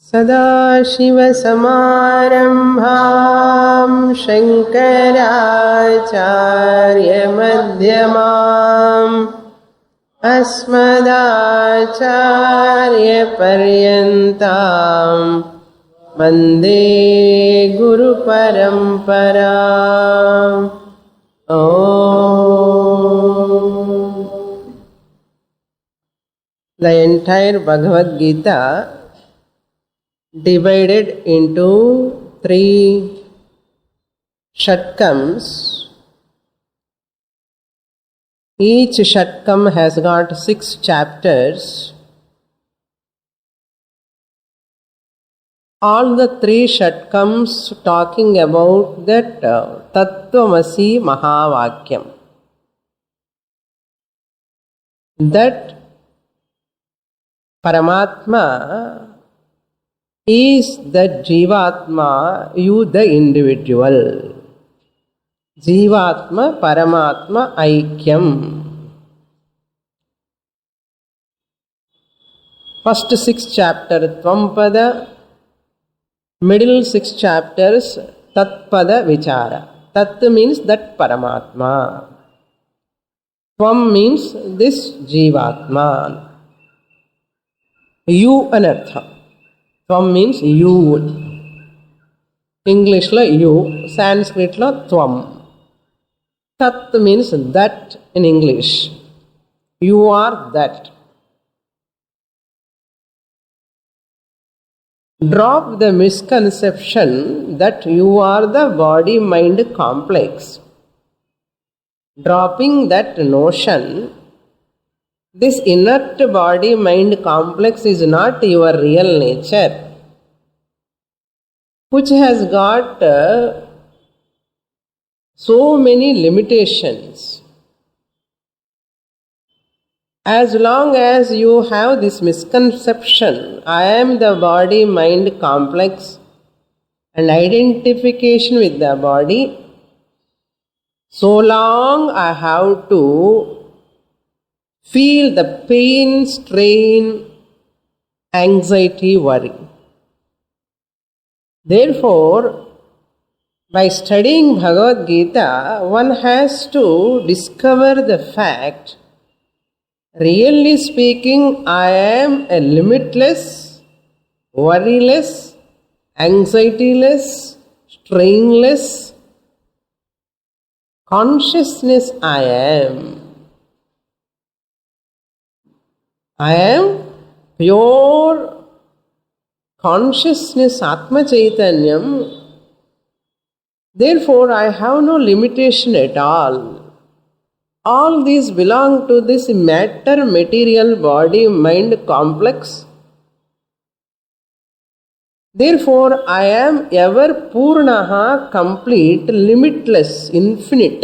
सदाशिवसमारम्भां शङ्कराचार्यमध्यमाम् अस्मदाचार्यपर्यन्तां वन्दे गुरुपरम्पराम्. The entire Bhagavad Gita divided into 3 shatkams. Each shatkam has got 6 chapters. All the 3 shatkams talking about that Tattvamasi Mahavakyam. That Paramatma is the Jivatma, you the individual. Jivatma, Paramatma, Aikyam. First 6 chapter Tvampada, middle 6 chapters Tatpada Vichara. Tat means that Paramatma. Tvam means this Jivatma. You anartha. Tvam means you. English la you, Sanskrit la tvam. Tat means that in English. You are that. Drop the misconception that you are the body-mind complex. Dropping that notion, this inert body-mind complex is not your real nature, which has got so many limitations. As long as you have this misconception, I am the body-mind complex, and identification with the body, so long I have to feel the pain, strain, anxiety, worry. Therefore, by studying Bhagavad Gita, one has to discover the fact, really speaking, I am a limitless, worryless, anxietyless, strainless consciousness I am. I am pure consciousness, Atma Chaitanyam. Therefore, I have no limitation at all. All these belong to this matter, material, body, mind complex. Therefore, I am ever Purnaha, complete, limitless, infinite.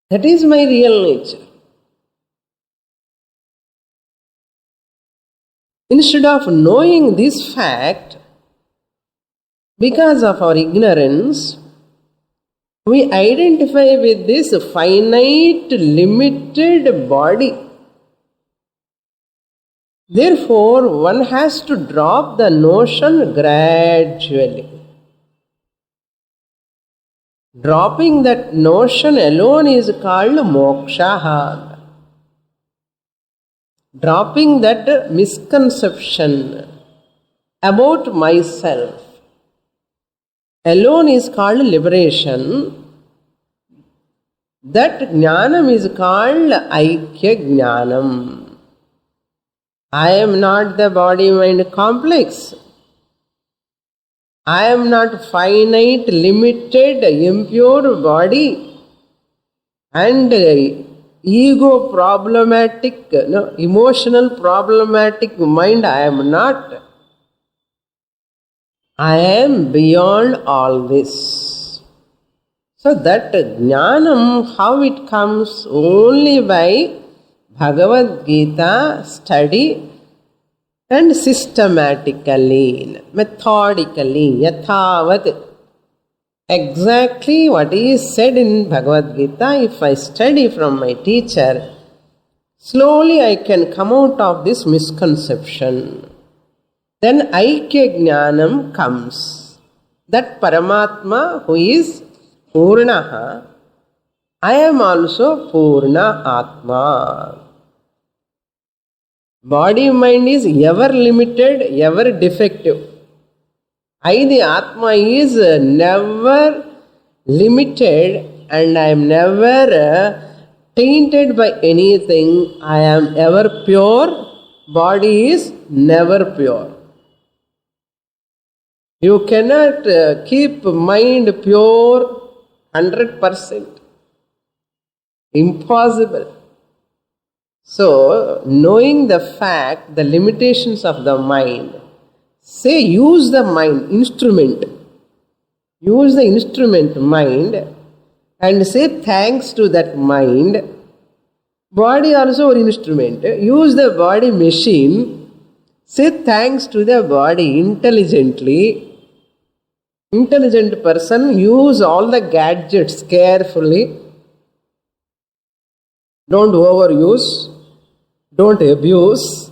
That is my real nature. Instead of knowing this fact, because of our ignorance, we identify with this finite, limited body. Therefore, one has to drop the notion gradually. Dropping that notion alone is called moksha. Dropping that misconception about myself alone is called liberation. That jnanam is called Aikya Jnanam. I am not the body-mind complex. I am not finite, limited, impure body and ego problematic, emotional problematic mind. I am not. I am beyond all this. So that jnanam, how it comes? Only by Bhagavad Gita study and systematically, methodically, yathavat. Exactly what is said in Bhagavad Gita, if I study from my teacher, slowly I can come out of this misconception. then Aikya Jnanam comes. That Paramatma who is Purnaha, I am also Purna Atma. Body mind is ever limited, ever defective. I, the Atma, is never limited and I am never tainted by anything. I am ever pure. Body is never pure. You cannot keep mind pure 100%. Impossible. So, knowing the fact, the limitations of the mind, say use the mind, instrument. Use the instrument mind and say thanks to that mind. Body also an instrument. Use the body machine. Say thanks to the body intelligently. Intelligent person use all the gadgets carefully. Don't overuse. Don't abuse.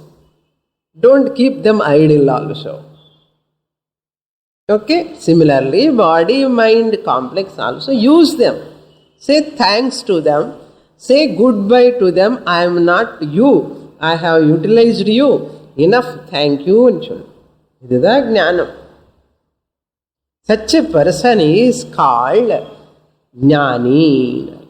Don't keep them idle also. Okay? Similarly, body-mind complex also, use them. Say thanks to them. Say goodbye to them. I am not you. I have utilized you. Enough. Thank you. This is the Jnanam. Such a person is called Jnani.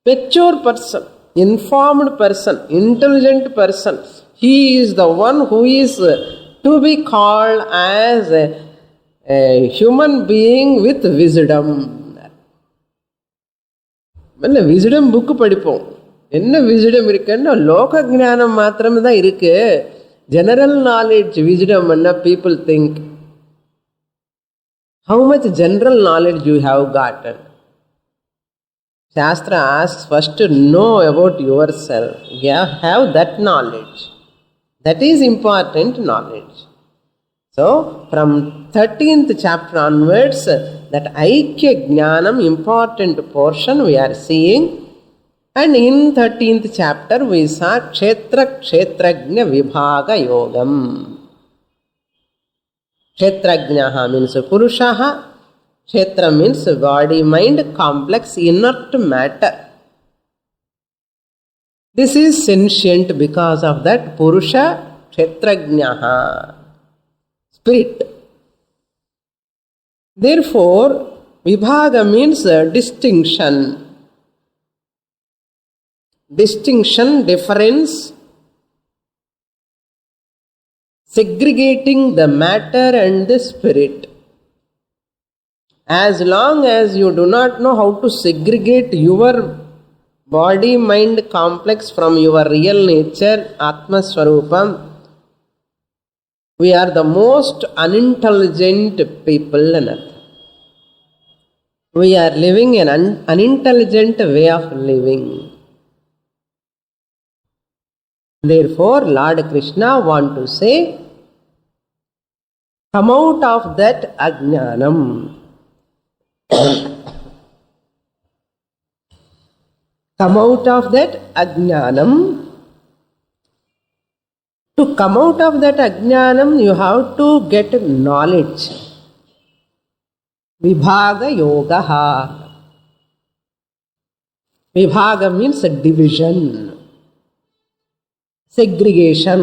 Mature person, informed person, intelligent person. He is the one who is to be called as a human being with wisdom. Wisdom book படிப்போம். என்ன wisdom இருக்குன்னா லோக ஞானம் மாத்திரம் தான் இருக்கு. General knowledge wisdom என்ன people think. How much general knowledge you have gotten? Shastra asks first to know about yourself. Yeah, have that knowledge. That is important knowledge. So, from 13th chapter onwards, that Aikya Jnanam important portion we are seeing. And in 13th chapter we saw Kshetra Kshetrajna Vibhaga Yogam. Kshetrajnaha means Purushaha. Kshetra means body, mind, complex, inert matter. This is sentient because of that Purusha Kshetrajnaha. Spirit. Therefore, Vibhaga means distinction. Distinction, difference, segregating the matter and the spirit. As long as you do not know how to segregate your body, mind, complex from your real nature, Atma Swarupam, we are the most unintelligent people on earth. We are living an unintelligent way of living. Therefore, Lord Krishna want to say, come out of that ajnanam. Come out of that ajnanam. To come out of that ajnanam, you have to get knowledge. Vibhaga yogaha. Vibhaga means a division, segregation,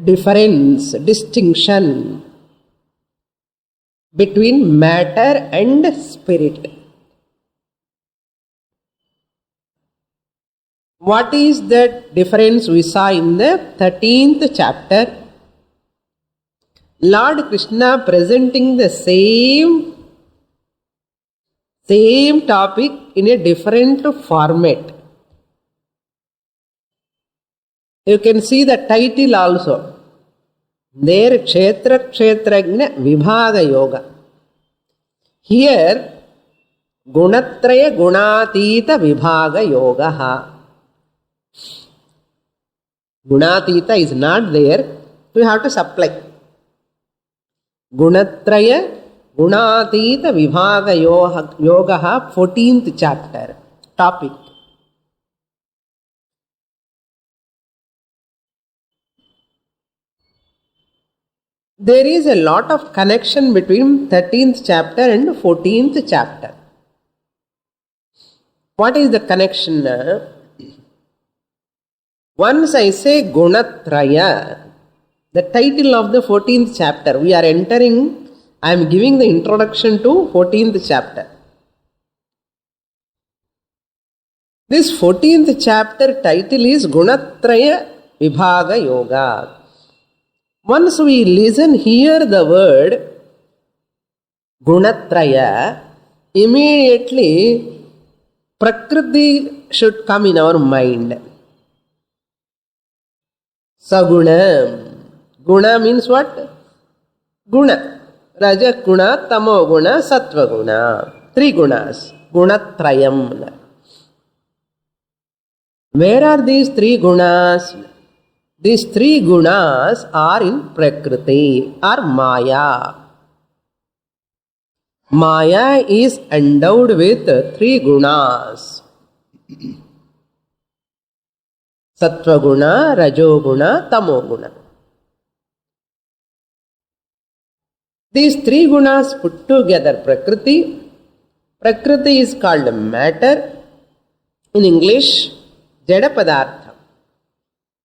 difference, distinction between matter and spirit. What is that difference we saw in the 13th chapter? Lord Krishna presenting the same topic in a different format. You can see the title also. There, Kshetra Kshetrajna Vibhaga Yoga. Here, Gunatraya Gunatita Vibhaga Yoga. Gunatita is not there. We have to supply. Gunatraya Gunatita Vibhaga Yoga, 14th chapter. Topic. there is a lot of connection between 13th chapter and 14th chapter. What is the connection? Once I say Gunatraya, the title of the 14th chapter, we are entering, I am giving the introduction to 14th chapter. This 14th chapter title is Gunatraya Vibhaga Yoga. Once we listen, hear the word Gunatraya, immediately Prakriti should come in our mind. Saguna. Guna means what? Guna. Raja Guna, Tamo Guna, Sattva Guna. 3 gunas. Gunatrayam. Where are these 3 gunas? These 3 gunas are in Prakriti or Maya. Maya is endowed with 3 gunas. Sattva guna, Rajo guna, Tamo guna. These 3 gunas put together Prakriti. Prakriti is called matter. In English, Jada Padartha.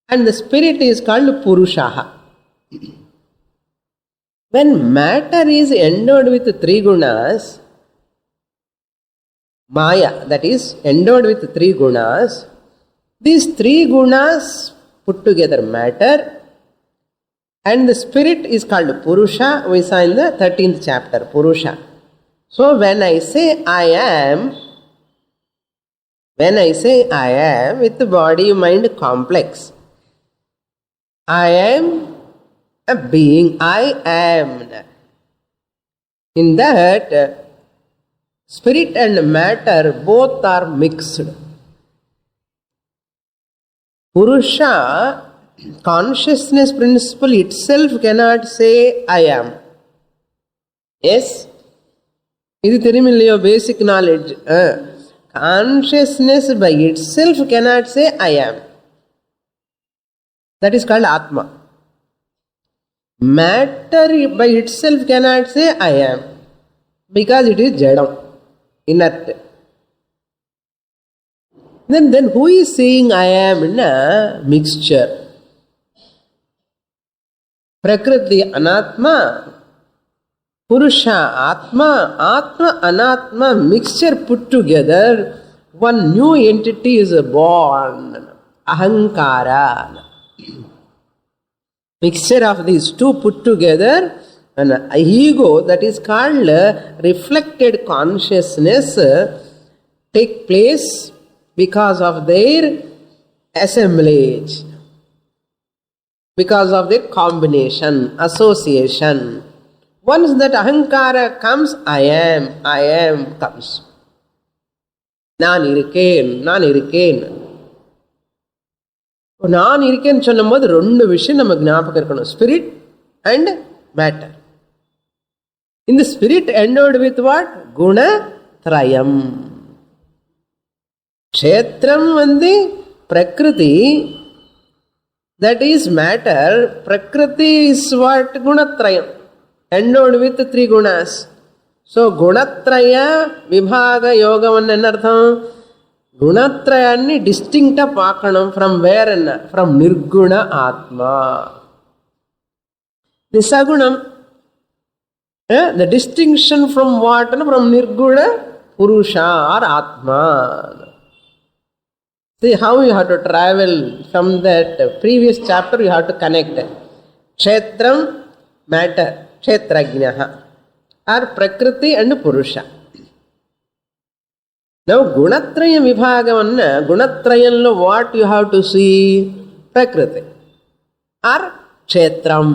And the spirit is called Purushaha. When matter is endowed with 3 gunas, Maya, that is endowed with 3 gunas, these 3 gunas put together matter, and the spirit is called Purusha. We saw in the 13th chapter, Purusha. So when I say I am with the body-mind complex, I am a being, I am. In that, spirit and matter both are mixed. Purusha, consciousness principle itself cannot say I am. Yes? This is basic knowledge. Consciousness by itself cannot say I am. That is called Atma. Matter by itself cannot say I am, because it is Jadam, inert. Then who is saying I am in a mixture? Prakriti Anatma, Purusha Atma, Atma Anatma mixture put together, one new entity is born, Ahankara. Mixture of these 2 put together, an ego that is called reflected consciousness take place because of their assemblage, because of their combination, association. Once that ahankara comes, I am comes. நான் இருக்கேன். நான் இருக்கேன்னு சொல்லும் போது 2 விஷயம் நம்ம ஞாபகம் இருக்கணும். Spirit and matter. இந்த ஸ்பிரிட் endowed with what? குணத்ரயம். க்ஷேத்திரம் பிரகிருதி, that is matter. Prakriti is what? Gunatrayam. Endowed with 3 gunas. So Gunatraya Vibhaga Yogam enna artham? Gunatrayanni distinct pakanam from where? From Nirguna Atma. The Sagunam, the distinction from what? From Nirguna Purusha or Atma. See how you have to travel from that previous chapter, you have to connect. Kshetram, matter, Kshetrajnaha, or Prakriti and Purusha. Now Gunatraya Vibhagavanna, Gunatrayanlo what you have to see? Prakriti or Kshetram.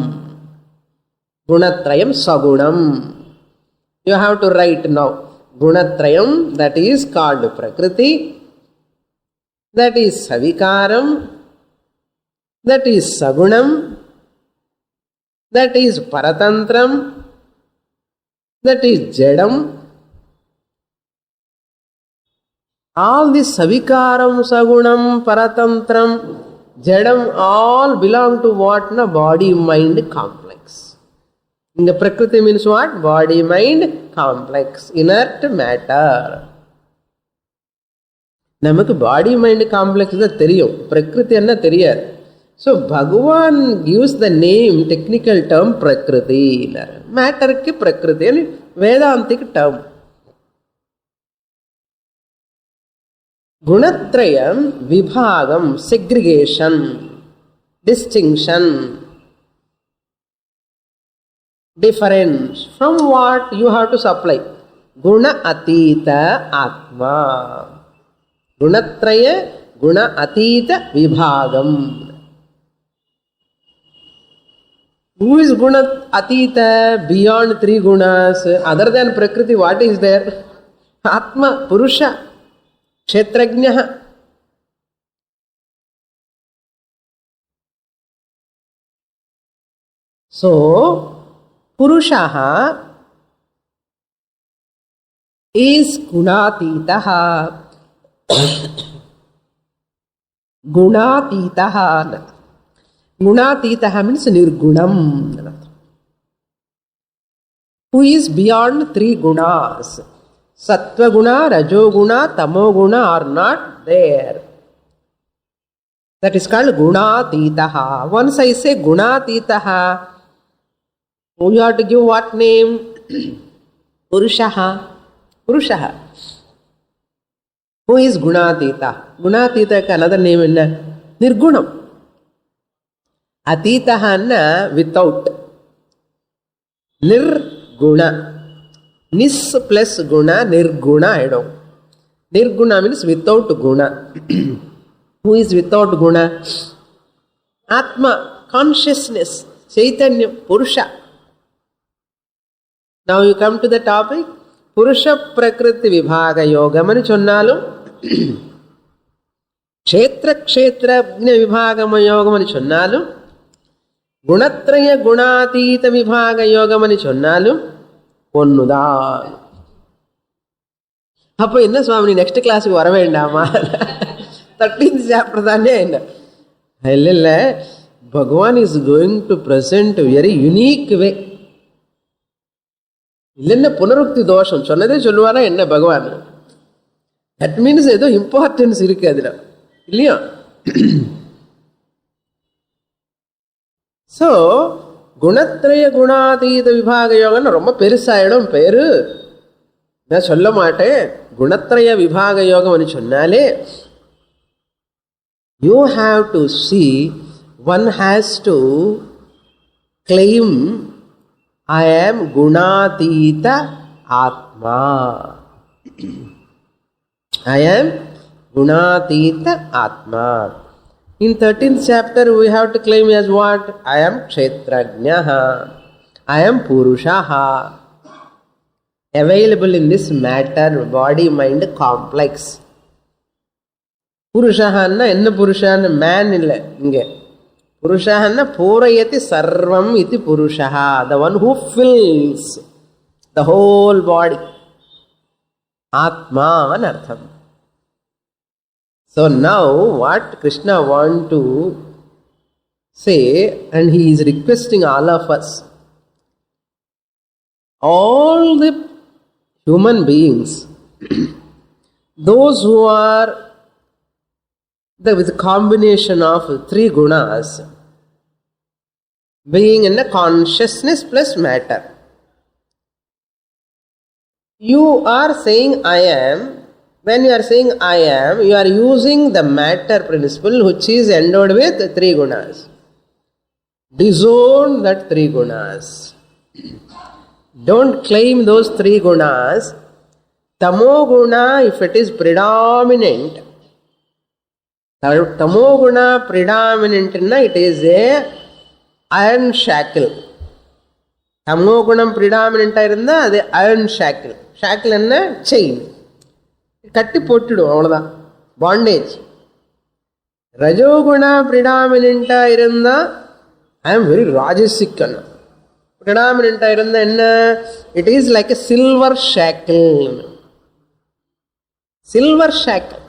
Gunatrayam Sagunam. You have to write now. Gunatrayam, that is called Prakriti. That is Savikaram, that is Sagunam, that is Paratantram, that is Jadam. All this Savikaram, Sagunam, Paratantram, Jadam all belong to what? Body-mind complex. Inga Prakriti means what? Body, mind, complex, inert matter. நமக்கு body mind complex தான் தெரியும், பிரகிருதி என்ன தெரியாது. So பகவான் gives the name, technical term பிரகிருதி. மேட்டருக்கு பிரகிருதி అని వేదాంతిక్ టర్మ్. గుణత్రయం విభాగం, segregation, distinction, difference. From what you have to supply? Guna atita atma. Gunatraya guna atita vibhagam. Who is guna atita? Beyond three gunas, other than prakriti, what is there? Atma, Purusha, Kshetrajna. So Purushaha is gunatitaha. Gunatitaha. Gunatitaha means nirgunam. Who is beyond three gunas? Sattva guna, rajo guna, tamo guna are not there. That is called gunatitaha. Once I say gunatitaha, you have to give what name? Purushaha. Purushaha. Who is Gunatita? Gunatita ka another name is Nirgunam. Atitaha na without. Nirguna. Nis plus guna, nirguna I know. Nirguna means without guna. Who is without guna? Atma, consciousness, Chaitanya, Purusha. Now you come to the topic. Purusha Prakriti Vibhaga Yoga mani chonnalu, Kshetra Kshetrajna Vibhagama Yoga mani chonnalu, Gunatraya Gunatita Vibhaga Yoga mani chonnalu, Ponnuda. Appo enna Swami next class ku varavendama. 13th chapter thane enna. Illa Bhagavan is going to present a very unique way. இல்லைன்னா புனருக்தி தோஷம் சொன்னதே சொல்லுவாரா என்ன பகவான்? That means ஏதோ importance இருக்கு அதுல, இல்லையா? ஸோ குணத்ரய குணாதீத விபாக யோகம்னு ரொம்ப பெருசாயிடும் பேரு. நான் சொல்ல மாட்டேன். குணத்ரய விபாக யோகம்னு சொன்னாலே you have to C, one has to claim I am Gunatita Atma. I am Gunatita Atma. In 13th chapter we have to claim as what? I am Kshetrajnaha. I am Purushaha. Available in this matter, body, mind, complex. Purushaha na enna Purushaha? Man illa inge. Purushaha purayati sarvam iti Purushaha, the one who fills the whole body. Atma anartham. So now what Krishna wants to say, and he is requesting all of us, all the human beings, those who are with a combination of three gunas, being in a consciousness plus matter. You are saying I am. When you are saying I am, you are using the matter principle which is endowed with three gunas. Disown that three gunas. Don't claim those three gunas. Tamo guna, if it is predominant, Tamoguna predominant, it is a iron shackle. Tamogunam predominant irundha adu iron shackle. Shackle enna chain. Katti pottidu avladha. Bondage. Rajoguna predominant irundha I am very rajasic anna. Predominant irundha enna, it is like a silver shackle. Silver shackle.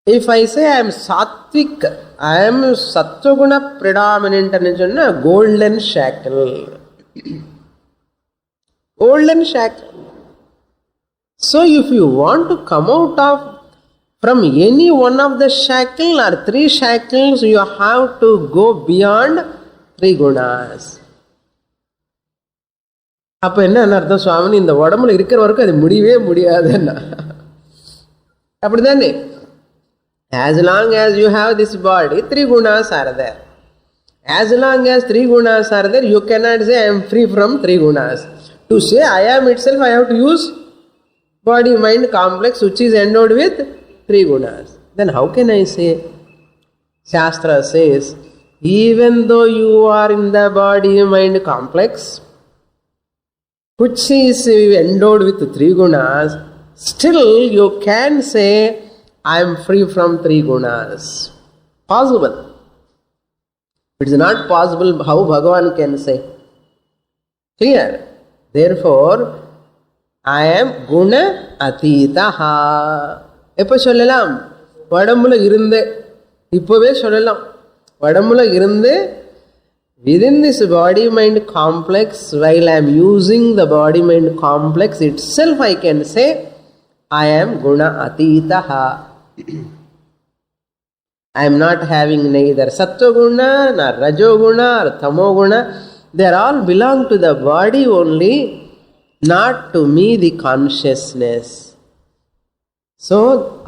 If I say I am sattvic, I am sattvaguna predominant, golden shackle. Golden shackle. So if you want to come out of from any one of the shackle or three shackles, you have to go beyond three gunas. அப்ப என்ன அர்த்தம்? சுவாமி இந்த உடம்புல இருக்கிற வரைக்கும் அது முடியவே முடியாதுன்னா அப்படிதானே? As long as you have this body, three gunas are there. As long as three gunas are there, you cannot say I am free from three gunas. To say I am itself, I have to use body mind complex which is endowed with three gunas. Then how can I say? Shastra says, even though you are in the body mind complex which is endowed with three gunas, still you can say I am free from three gunas. Possible. It is not possible. How Bhagavan can say? Clear? Therefore, I am guna atitaha. எப்போ சொல்லலாம்? உடம்புல இருந்து. இப்போவே சொல்லலாம். உடம்புல இருந்து within this body mind complex, while I am using the body mind complex itself, I can say I am guna atitaha. I am not having neither sattva guna nor rajo guna or tamo guna. They all belong to the body only, not to me, the consciousness. So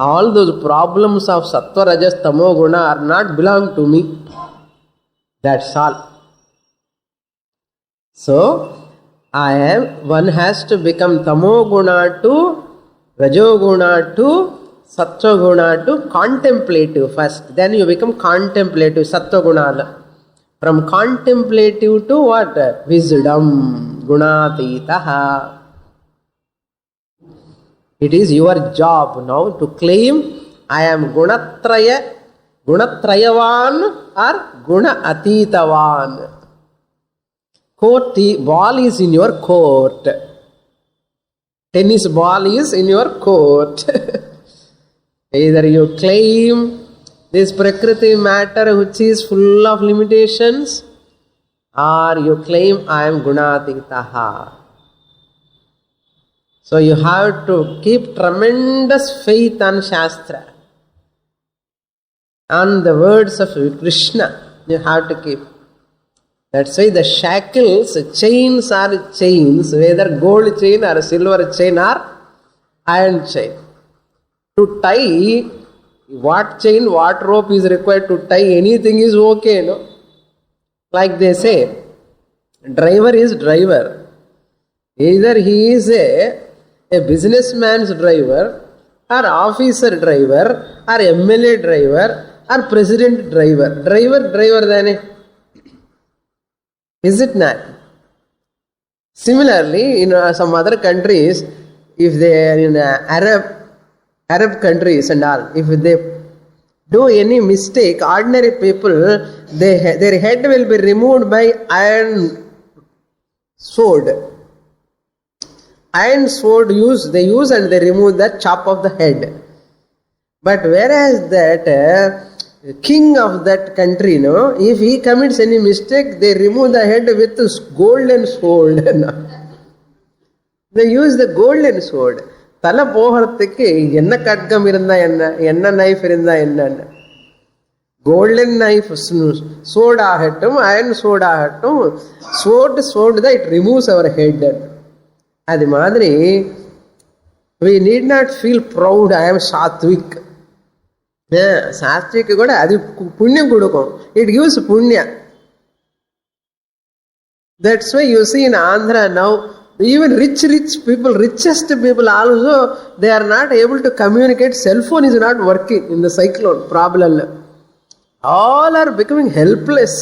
all those problems of sattva, rajas, tamo guna are not belong to me. That's all. So one has to become tamo guna to rajo guna to sattva guna to contemplative first. Then you become contemplative, sattva guna. From contemplative to what? Wisdom, gunatitaha. It is your job now to claim I am gunatrayavan or gunatitavan. Ball is in your court. Tennis ball is in your court. Either you claim this prakriti matter which is full of limitations, or you claim I am gunatitaha. So you have to keep tremendous faith on Shastra, on the words of Krishna. You have to keep. That's why the shackles, chains are chains, whether gold chain or silver chain or iron chain. To tie, what chain, what rope is required to tie, anything is okay, no? Like they say, driver is driver. Either he is a businessman's driver, or officer driver, or MLA driver, or president driver. Driver then. Is it not? Similarly, in some other countries, if they are in Arab countries and all, if they do any mistake, ordinary people, their head will be removed by iron sword. Iron sword they use and they remove the chop of the head. But whereas that king of that country, no, if he commits any mistake, they remove the head with golden sword. They use the golden sword. தலை போகிறதுக்கு என்ன கட்கம் இருந்தா என்ன knife இருந்தா என்ன, golden knife சோட் ஆகட்டும், iron சோட் ஆகட்டும், சோட் தான் இட் ரிமூவ்ஸ் அவர் ஹெட். அது மாதிரி we need not feel proud I am Satwik. சாத்விக்கு கூட அது புண்ணியம் கொடுக்கும். It gives punya. That's why you see in Andhra now, even rich people, richest people also, they are not able to communicate. Cell phone is not working in the cyclone problem. All are becoming helpless.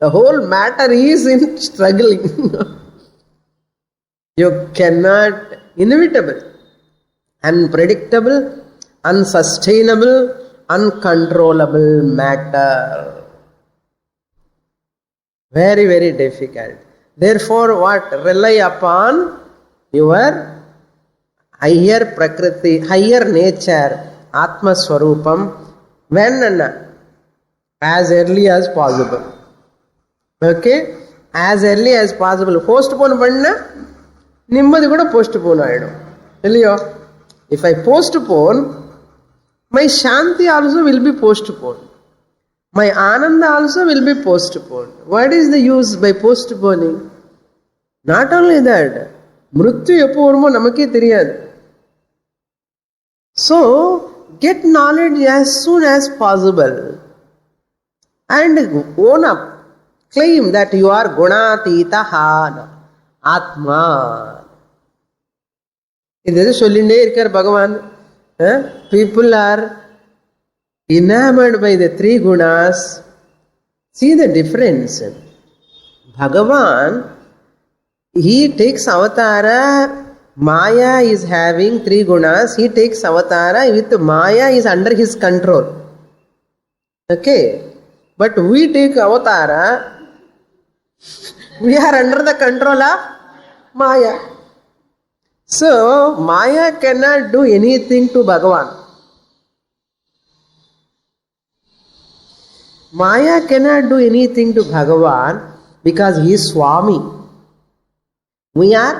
The whole matter is in struggling. You cannot, inevitable, unpredictable, unsustainable, uncontrollable matter. Very, very difficult. Therefore, what? Rely upon your higher prakriti, higher nature, Atma Swarupam, when and as early as possible. Okay? as early as possible. Postpone பண்ண நிம்மதி கூட postpone ஆயிடும் இல்லையோ. If I postpone, my shanti also will be postponed. My ananda also will be postponed. What is the use by postponing? Not only that, mrityu எப்போ வருமோ நமக்கே தெரியாது. So, get knowledge as soon as possible and own up. Claim that you are gunatitaha, atma. இது சொல்லிண்டே இருக்கார் பகவான். People are enamored by the three gunas. See the difference. Bhagavan, he takes avatara. Maya is having three gunas. He takes avatara with Maya is under his control. Okay. But we take avatara. We are under the control of Maya. So, Maya cannot do anything to Bhagavan. Maya cannot do anything to Bhagavan because he is Swami. We are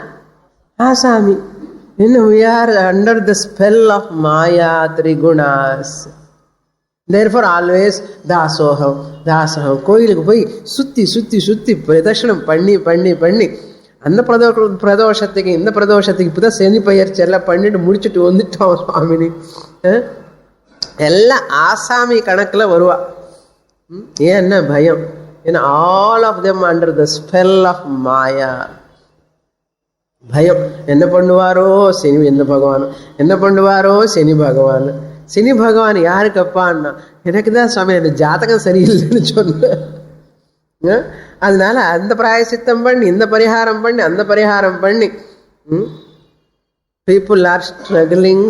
Asami. We are under the spell of Maya, Trigunas. Therefore, always Dasoham, Dasaham. கோயிலுக்கு போய் சுத்தி பிரதட்சணம் பண்ணி அந்த பிரதோஷத்துக்கு இந்த பிரதோஷத்துக்கு இப்போதான் Cheney பயிற்சி எல்லாம் பண்ணிட்டு முடிச்சுட்டு வந்துட்டோம் சுவாமினி. எல்லாம் ஆசாமி கணக்கில் வருவா. ஏன்னா பயம். ஏன்னா all of them under the spell of maya. பயம். என்ன பண்ணுவாரோ சனி, என்ன பகவான் என்ன பண்ணுவாரோ சனி பகவான். சனி பகவான் யாருக்கு அப்பான்னா, எனக்கு தான் சுவாமி எனக்கு ஜாதகம் சரியில்லைன்னு சொன்னேன். அதனால அந்த பிராயசித்தம் பண்ணி, இந்த பரிகாரம் பண்ணி, அந்த பரிகாரம் பண்ணி, people are struggling.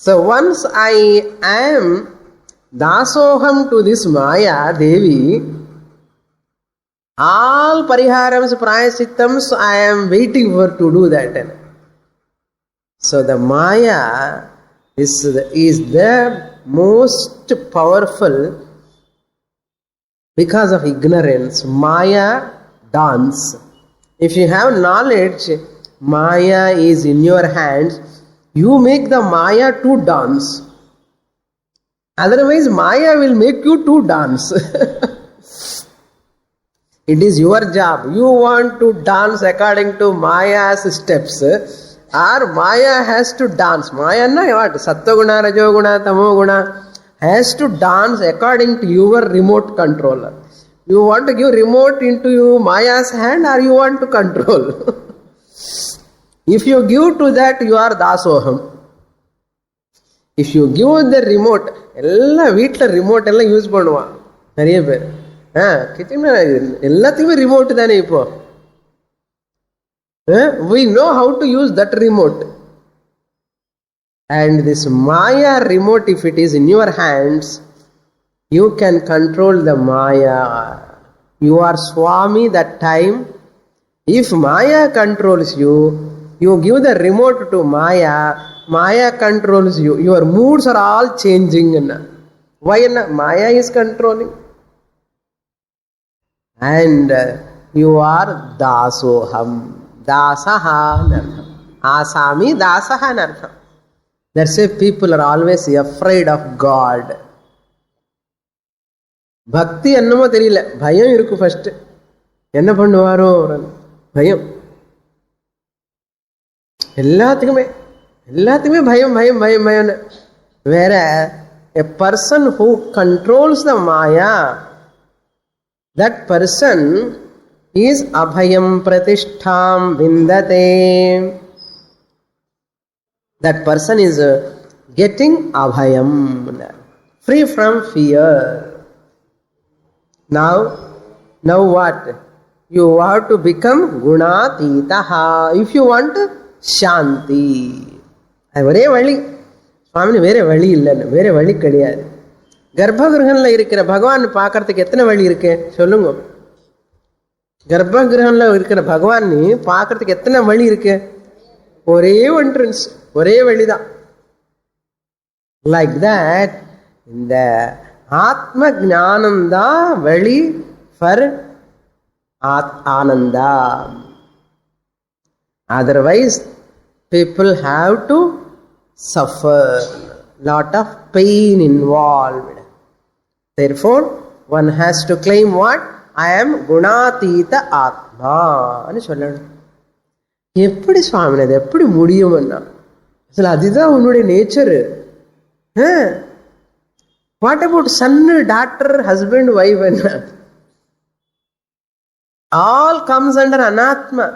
So once I am dasoham to this Maya Devi, all pariharams, prayasittams, I am waiting for to do that. So the Maya is the most powerful because of ignorance. Maya dance. If you have knowledge, Maya is in your hands. You make the Maya to dance. Otherwise, Maya will make you to dance. It is your job. You want to dance according to Maya's steps, or Maya has to dance. Maya na what? Sattva-guna, Rajoguna, Tamoguna has to dance according to your remote controller. You want to give remote into Maya's hand, or you want to control? If you give to that, you are dasoham. If you give the remote, எல்லாம் வீட்டில் remote எல்லாம் use பண்ணுவான் நிறைய பேர். எல்லாத்தையுமே remote தானே இப்போ. We know how to use that remote. And this Maya remote, if it is in your hands, you can control the Maya. You are Swami that time. If Maya controls you, you give the remote to Maya. Maya controls you. Your moods are all changing. Why? Maya is controlling. And you are dasoham. Dasaha nartham. Asami dasaha nartham. That's why people are always afraid of God. பக்தி என்னமோ தெரியல, பயம் இருக்கு. First என்ன பண்ணுவாரோ பயம். எல்லாத்துக்குமே பயம் பயம் பயம் பயம். வேற a person who controls the Maya, that person is abhayam pratishtham vindate. That person is getting abhayam, free from fear. Now what? You have to become gunatitaha. If you want shanti. ஒரே வழி சுவாமினி, வேற வழி இல்லைன்னு. வேற வழி கிடையாது. கர்ப்பகிரகன்ல இருக்கிற பகவான் பார்க்கறதுக்கு எத்தனை வழி இருக்கு சொல்லுங்க. கர்ப்பகிரகன்ல இருக்கிற பகவான் பார்க்கறதுக்கு எத்தனை வழி இருக்கு? ஒரே என்ட்ரன்ஸ், ஒரே வழிதான். லைக் தட் இந்த Atma Jnananda Veli for Ananda. Otherwise, people have to suffer. Lot of pain involved. Therefore, one has to claim what? I am Gunatita Atma. అని சொல்லணும். எப்படி சுவாமி அது எப்படி முடியும்னா అసలు அதுதான் உன்னுடைய nature. What about son doctor husband wife என்ன? ஆல் கம்ஸ் அண்டர் அனாத்மா.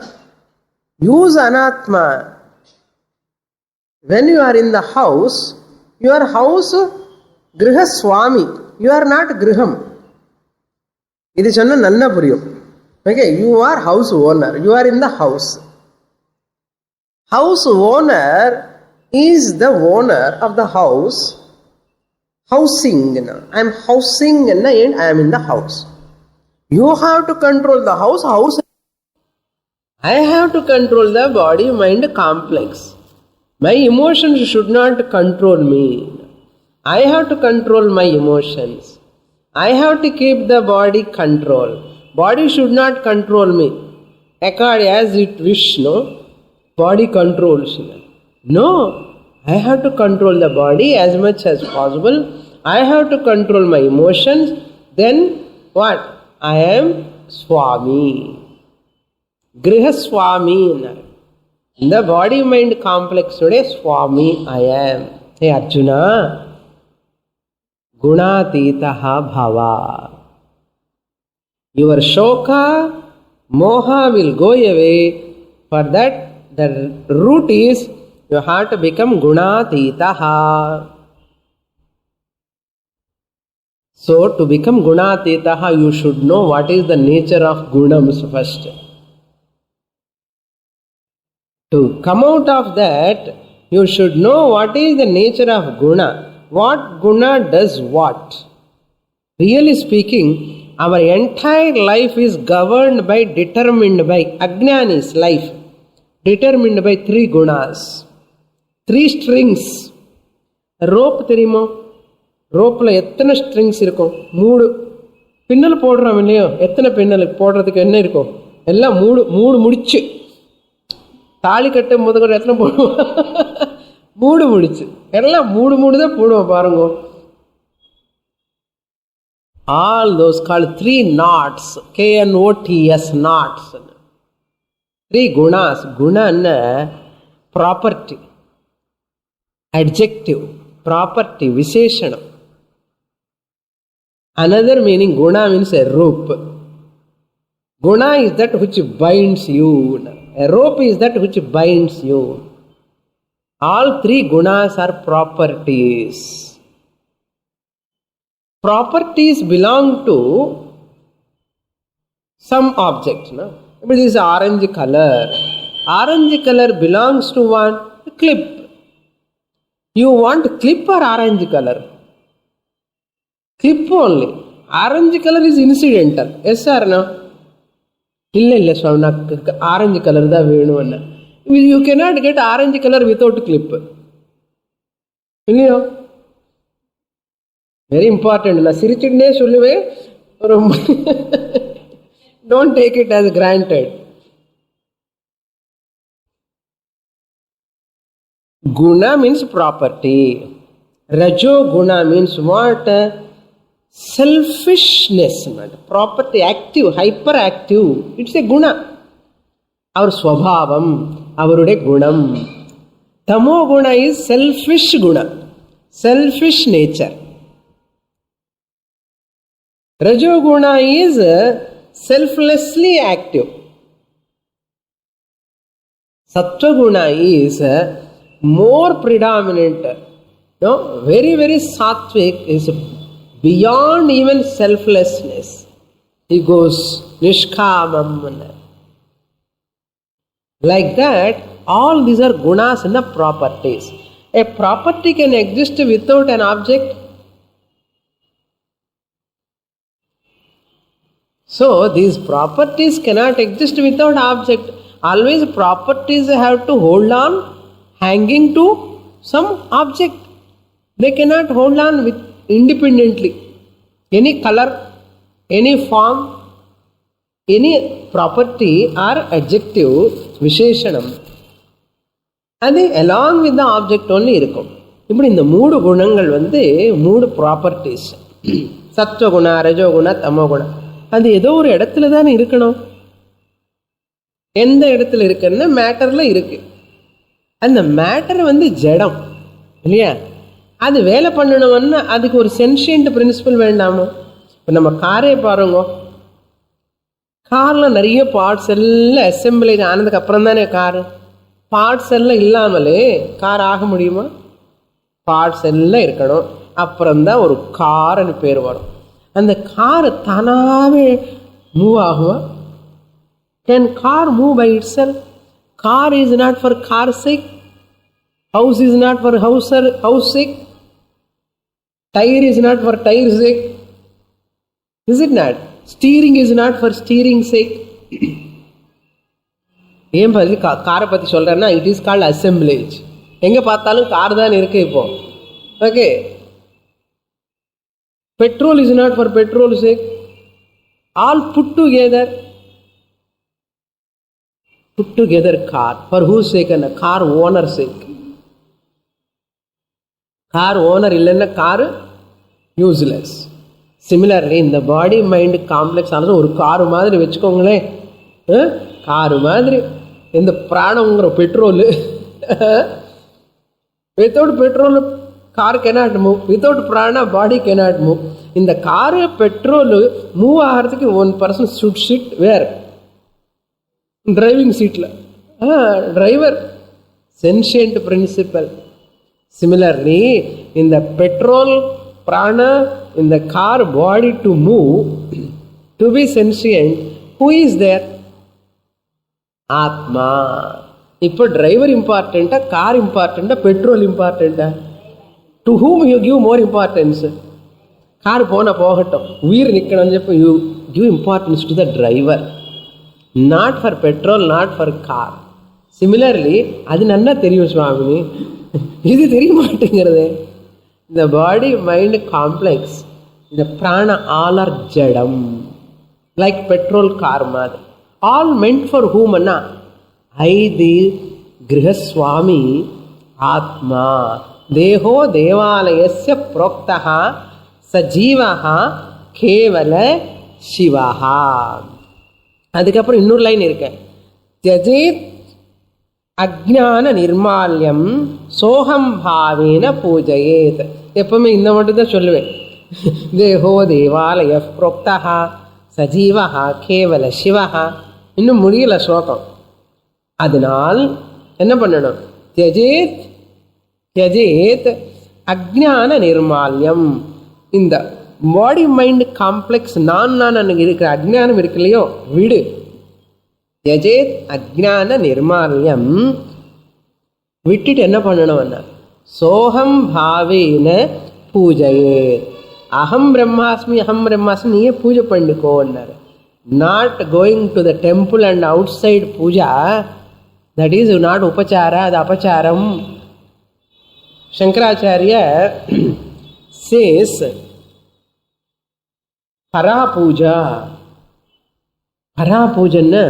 யூஸ் அனாத்மா. When you are in the house, your house Grihaswami. You are not Griham. இது சொன்னா நன்னா புரியும். Okay, you are house owner. You are in the house. House owner is the owner of the house. Housing. I am housing and I am in the house. You have to control the house. I have to control the body mind complex. My emotions should not control me. I have to control my emotions. I have to keep the body control. Body should not control me. According as it wish, no? Body controls me. No. I have to control the body as much as possible. I have to control my emotions. Then what? I am Swami. Grihaswami. In the body mind complex today, Swami I am. Hey Arjuna, Gunatitaha Bhava. Your shoka, moha will go away. For that, the root is you have to become Gunatitaha. So, to become Gunatitaha, you should know what is the nature of Gunams first. To come out of that, you should know what is the nature of Guna. What Guna does what. Really speaking, our entire life is governed by, determined by, Ajnanis life, determined by 3 gunas. 3 strings. Rope தெரியுமோ? ரோப்ல எத்தனை strings இருக்கும்? 3 பின்னல் போடுறோம் இல்லையோ? எத்தனை பின்னல் போடுறதுக்கு என்ன இருக்கும்? எல்லாம் 3 முடிச்சு. தாலி கட்டும் போது கூட எத்தனை போடுவோம்? 3 முடிச்சு. எல்லாம் 3 தான் போடுவோம் பாருங்க. All those called 3 knots. KNOTS knots. 3 gunas. Guna enna? Property. Adjective. Property. Visheshanam. Another meaning, Guna means a rope. Guna is that which binds you. A rope is that which binds you. All 3 gunas are properties. Properties belong to some object. No? This is orange color. Orange color belongs to one clip. You want clip or orange color? Clip only. Orange color is incidental. Yes or no? ಇಲ್ಲ ಸ್ವಾಮಿ నాకు orange colour தான் வேணும் ಅನ್ನ. You cannot get orange color without clip. இல்லையோ? Very important. நான் சிரிச்சுட்டே சொல்லுவேன். Don't take it as granted. Guna means property. Rajo guna means what? Selfishness. Property, active, hyperactive. It's a guna. Our swabhavam, avarude gunam. Tamo guna is selfish guna. Selfish nature. Rajo guna is selflessly active. Sattva guna is more predominant. No, very, very sattvic is beyond even selflessness. He goes nishkamam. Like that, all these are gunas and the properties. A property can exist without an object. So, these properties cannot exist without object. Always properties have to hold on, hanging to some object. They cannot hold on with independently. any color, any form, any property or adjective, விசேஷணம், அது along with the object only இருக்கும். இப்படி இந்த 3 குணங்கள் 3 properties, சத்வகுண, ரஜோகுண, தமோகுண, அது ஏதோ ஒரு இடத்துல தானே இருக்கணும். எந்த இடத்துல இருக்குன்னா மேட்டர்ல இருக்கு. அந்த மேட்டர் ஜடம் இல்லையா? அது வேலை பண்ணணும்னா அதுக்கு ஒரு சென்ஷியன்ட் பிரின்சிபல் வேண்டாமோ? இப்போ நம்ம காரே பாருங்க, காரில் நிறைய பார்ட்ஸ் எல்லாம் அசம்பிளேஜ் ஆனதுக்கு அப்புறம் தானே காரு. பார்ட்ஸ் எல்லாம் இல்லாமலே கார் ஆக முடியுமா? பார்ட்ஸ் எல்லாம் இருக்கணும், அப்புறம்தான் ஒரு கார்னு பேர் வரும். அந்த கார் தானாகவே மூவ் ஆகுமா? Can car move by itself? Car is not for car's sake. House is not for house sake. Tire is not for tire's sake. Is it not? Steering is not for steering's sake. ஏன் பற்றி காரை பற்றி சொல்கிறேன்னா, it is called assemblage. எங்கே பார்த்தாலும் car தான் இருக்கு இப்போ. Okay, petrol is not for petrol sake. All put together car. For whose sake? And car owner sake. Car owner இல்லைன்னா கார் யூஸ்லெஸ். சிமிலர்லி இந்த பாடி மைண்ட் காம்ப்ளெக்ஸ் ஆனது ஒரு car மாதிரி வச்சுக்கோங்களேன். காரு மாதிரி இந்த பிராணங்கிற petrol, without petrol car cannot move, without prana body cannot move. இந்த காரு பெட்ரோலு மூவ் ஆகிறதுக்கு one person should sit where? Driving சீட்டில். Driver sentient principle. சிமிலர்லி இந்த பெட்ரோல் பிராணா, இந்த car body to move, to be sentient, who is there? Atma. இப்போ driver இம்பார்ட்டண்டா, car இம்பார்ட்டண்டா, petrol இம்பார்ட்டண்டா? To whom you give more importance? Car போகட்டும், உயிர் நிற்கணும்னு చెప్పి you give importance to the driver, not for petrol, not for car. Similarly, அது நல்லா தெரியும் சுவாமி, இது தெரிய மாட்டேங்கிறது. இந்த பாடி மைண்ட் காம்ப்ளெக்ஸ், இந்த பிராண, ஆல் ஆர் ஜடம், லைக் பெட்ரோல் கார் மாதிரி. ஆல் மென்ட் ஃபார் ஹூம் அண்ணா? ஐதி கிரகஸ்வாமி ஆத்மா. தேகோ தேவாலயஸ்ய புரோக்தः சஜீவः கேவல சிவः. அதுக்கப்புறம் இன்னொரு லைன் இருக்கு, தியஜேத் அஜ்ஞான நிர்மால்யம் சோகம் பாவேன பூஜையேத். எப்பவுமே இந்த மட்டும் தான் சொல்லுவேன். தேகோ தேவாலய புரோக்தா சஜீவா கேவல சிவா. இன்னும் முடியல ஸ்லோகம். அதனால் என்ன பண்ணணும்? தியஜேத் தியஜேத் அஜ்ஞான நிர்மால்யம். இந்த பாடி மைண்ட் காம்ப்ளெக்ஸ் நான் இருக்கிற அஜ்ஞானம் இருக்கு இல்லையோ, விடு. யஜேத் அஜ்ஞான நிர்மால்யம். விட்டுட்டு என்ன பண்ணணும்னா, சோகம் பாவேன பூஜையேத். அகம் பிரம்மாஸ்மி அகம் பிரம்மாஸ்மி நீயே பூஜை பண்ணிக்கோன்னாரு. Not going to the temple and outside puja, that is not upachara, அது அபச்சாரம். சங்கராச்சாரிய சேஸ் பராபூஜா. பராபூஜன்னா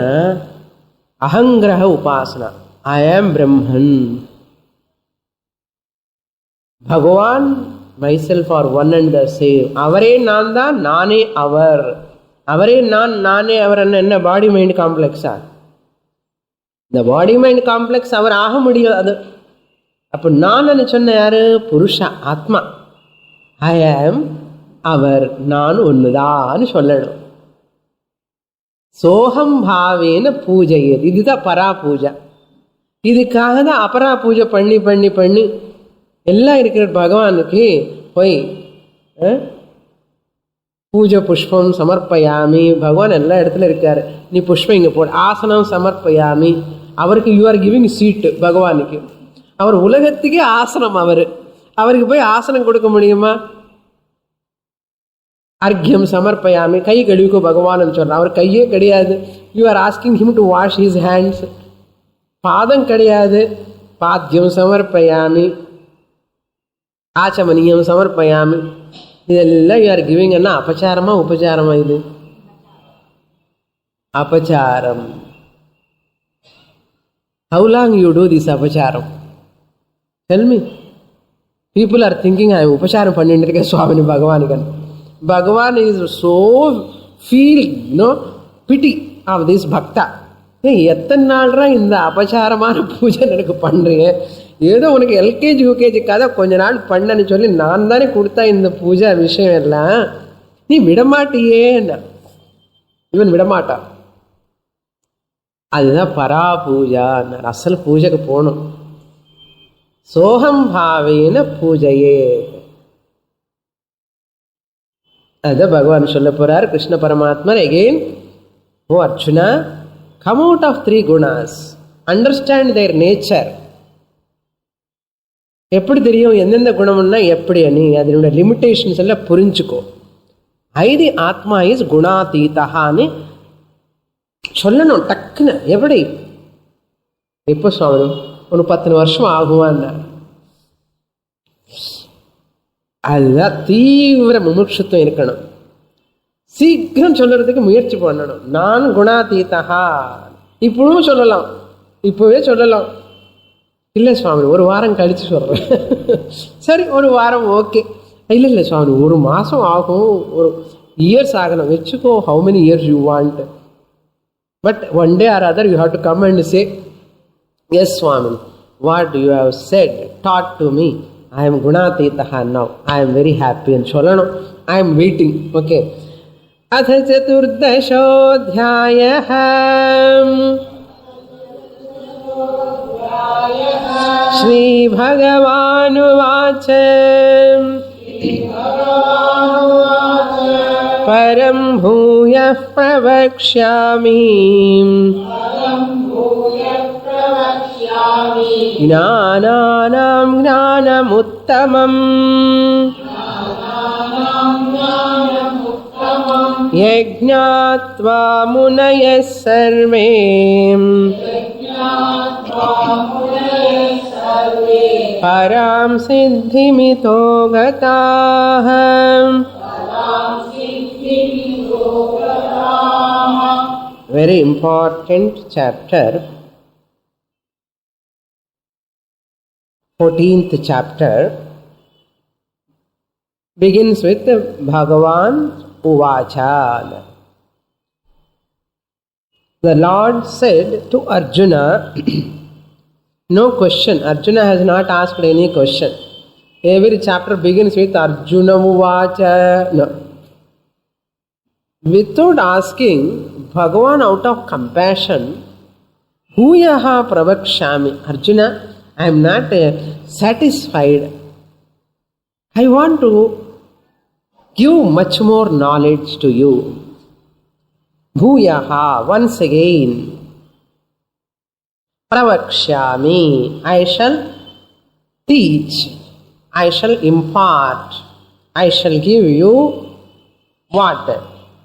அகங்கிரக உபாசனா. ஐ am Brahman, Bhagavan myself are one and the same. அவரே நான் தான், நானே அவர். அவரே நான், நானே அவர். என்ன பாடி மைண்ட் காம்ப்ளெக்ஸா? இந்த பாடி மைண்ட் காம்ப்ளெக்ஸ் அவர் ஆக முடியாது. அப்போ நான் சொன்ன யாரு? புருஷா, ஆத்மா. ஐ ஆம் அவர், நான் ஒண்ணுதான் சொல்லணும். சோகம் பாவேன பூஜையது, இதுதான் பரா பூஜை. இதுக்காக தான் அபரா பூஜை பண்ணி பண்ணி பண்ணி எல்லாம் இருக்கிற பகவானுக்கு போய் பூஜை புஷ்பம் சமர்ப்பயாமி. பகவான் எல்லா இடத்துல இருக்காரு, நீ புஷ்பம் இங்கே போடு. ஆசனம் சமர்ப்பயாமி. அவருக்கு யூ ஆர் கிவிங் சீட்டு பகவானுக்கு. அவர் உலகத்துக்கே ஆசனம். அவருக்கு போய் ஆசனம் கொடுக்க முடியுமா? அர்க்கியம் சமர்ப்பயாமி. கை கழுவிக்கோ பகவான் சொல்றான். அவர் கையே கிடையாது. You are asking him to wash his hands. பாதம் கிடையாது. பாத்தியம் சமர்ப்பயாமி. ஆச்சமனியம் சமர்ப்பயாமி. இதெல்லாம் யூ ஆர் கிவிங் என்ன அபச்சாரமா உபச்சாரமா? இது அபச்சாரம். How long you do this apacharam? Tell me. People are thinking I am upacharam pannirke Swamini Bhagavan. Bhagavan is so feel pity of this bhakta. எத்தனை நாள்ரா இந்த அபச்சாரமான பூஜை எனக்கு பண்றீங்க? ஏதோ உனக்கு எல்கேஜி யூகேஜி கதை கொஞ்ச நாள் பண்ணன்னு சொல்லி நான் தானே கொடுத்தா இந்த பூஜை விஷயம் எல்லாம், நீ விடமாட்டியே. இவன் விடமாட்டா. அதுதான் பரா பூஜா. அசல் பூஜைக்கு போகணும். சோகம் பாவேன பூஜையே. அதுதான் பகவான் சொல்ல போறார் Krishna Paramatma. Again, oh Arjuna, come out of 3 gunas, understand their nature. எப்படி தெரியும் எந்தெந்த குணம்னா எப்படி? நீ அதனோட லிமிட்டேஷன்ஸ் எல்லாம் புரிஞ்சுக்கோ. ஐதி ஆத்மா இஸ் குணாதீதான்னு சொல்லணும் டக்குன்னு. எப்படி? எப்போ சுவாமி? ஒரு 10 வருஷம் ஆகுவான்னா. அதுதான் தீவிர முமுட்சுத்துவம் இருக்கணும். சீக்கிரம் சொல்றதுக்கு முயற்சி பண்ணணும். நான் குணாதீதா. இப்பவும் சொல்லலாம், இப்பவே சொல்லலாம். இல்லை சுவாமி, ஒரு வாரம் கழிச்சு சொல்றேன். சரி, ஒரு வாரம் ஓகே. இல்லை இல்லை சுவாமி, ஒரு மாசம் ஆகும், ஒரு இயர்ஸ் ஆகணும் வச்சுக்கோ. How many years you want? But one day or other you have to come and say, yes Swami, what you have said, taught to me, I am Gunatitaha now. I am very happy and Sholano. I am waiting. Okay. Atha Chaturdashodhyayah Shri Bhagavanuvacha Param bhuyah pravakshami gnananam gnanamuttamam yajñātvā munayas sarve param siddhimito gataः. Very important chapter, 14th chapter, begins with Bhagavan Uvacha. The Lord said to Arjuna, no question. Arjuna has not asked any question. Every chapter begins with Arjuna Uvacha. No. Without asking, Bhagavan out of compassion, Bhuyaha pravakshami. Arjuna, I am not satisfied. I want to give much more knowledge to you. Bhuyaha, once again. Pravakshami, I shall teach. I shall impart. I shall give you what?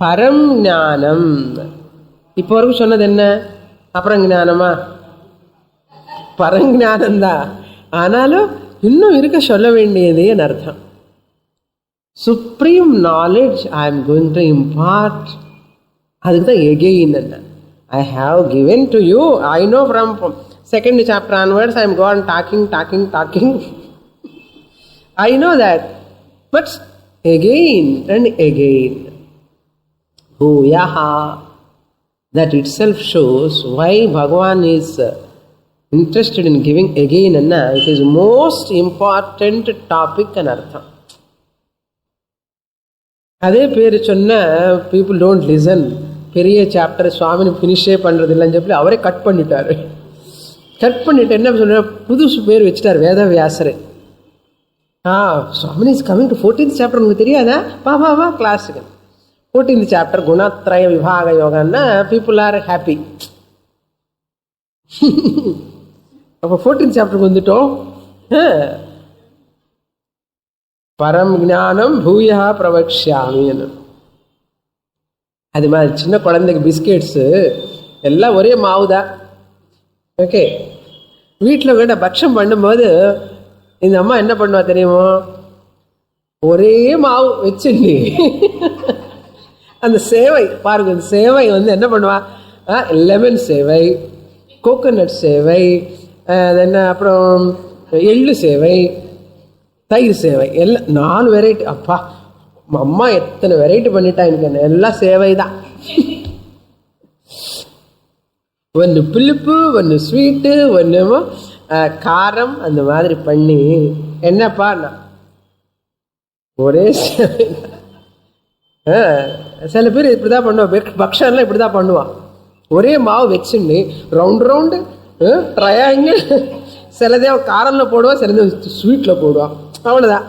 பரம் ஞானம். இப்போ வரைக்கும் சொன்னது என்ன? அப்புறஞானமா? பரஞானம்தான். ஆனாலும் இன்னும் இருக்க சொல்ல வேண்டியதேன்னு அர்த்தம். Supreme knowledge I am going to impart. அதுக்கு தான் எகெயின் என்ன. I have given to you. I know from 2nd chapter onwards I am gone talking. I know that. But again and again. Bhuyaha. That itself shows why Bhagavan is interested in giving again. It is most important topic and artham. அதே பேர் சொன்ன people don't listen. பெரிய chapter சுவாமினி ஃபினிஷே பண்றது இல்லைன்னு சொல்லி அவரே cut பண்ணிட்டாரு. Cut பண்ணிட்டு என்ன சொல்ற, புதுசு பேர் வச்சுட்டார் வேதவியாசரே. Swamini is coming to 14th chapter. உங்களுக்கு தெரியாதா? வா கிளாஸுக்கு. 14th chapter குணத்ரய விபாக யோகன்னா பீப்புள் ஆர் ஹாப்பி. அப்போ 14th chapter வந்துட்டோம். பரம் ஞானம் பூயா பிரவக்ஷாமின்னு. அது மாதிரி சின்ன குழந்தைக்கு பிஸ்கெட்ஸு எல்லாம் ஒரே மாவுதான். ஓகே, வீட்டில் கூட பட்சம் பண்ணும்போது இந்த அம்மா என்ன பண்ணுவா தெரியுமோ? ஒரே மாவு வச்சுண்டு அந்த சேவை பாருங்க, அந்த சேவை என்ன பண்ணுவா, லெமன் சேவை, கோகோனட் சேவை, என்ன அப்புறம் எள்ளு சேவை, தயிர் சேவை, எல்லாம் 4 வெரைட்டி. அப்பா அம்மா எத்தனை வெரைட்டி பண்ணிட்டா எனக்கு, எல்லாம் சேவை தான். ஒன்று புளிப்பு, ஒன்று ஸ்வீட்டு, ஒன்று காரம், அந்த மாதிரி பண்ணி என்னப்பா ஒரே சேவை. சில பேர் இப்படிதான் பண்ணுவான், பக்ஷன்லாம் இப்படிதான் பண்ணுவான். ஒரே மாவு வச்சுன்னு ரவுண்ட் ரவுண்டு ட்ரையாங்கிள், சிலதே காரம்ல போடுவான், சிலதே ஸ்வீட்ல போடுவான், அவ்வளோதான்.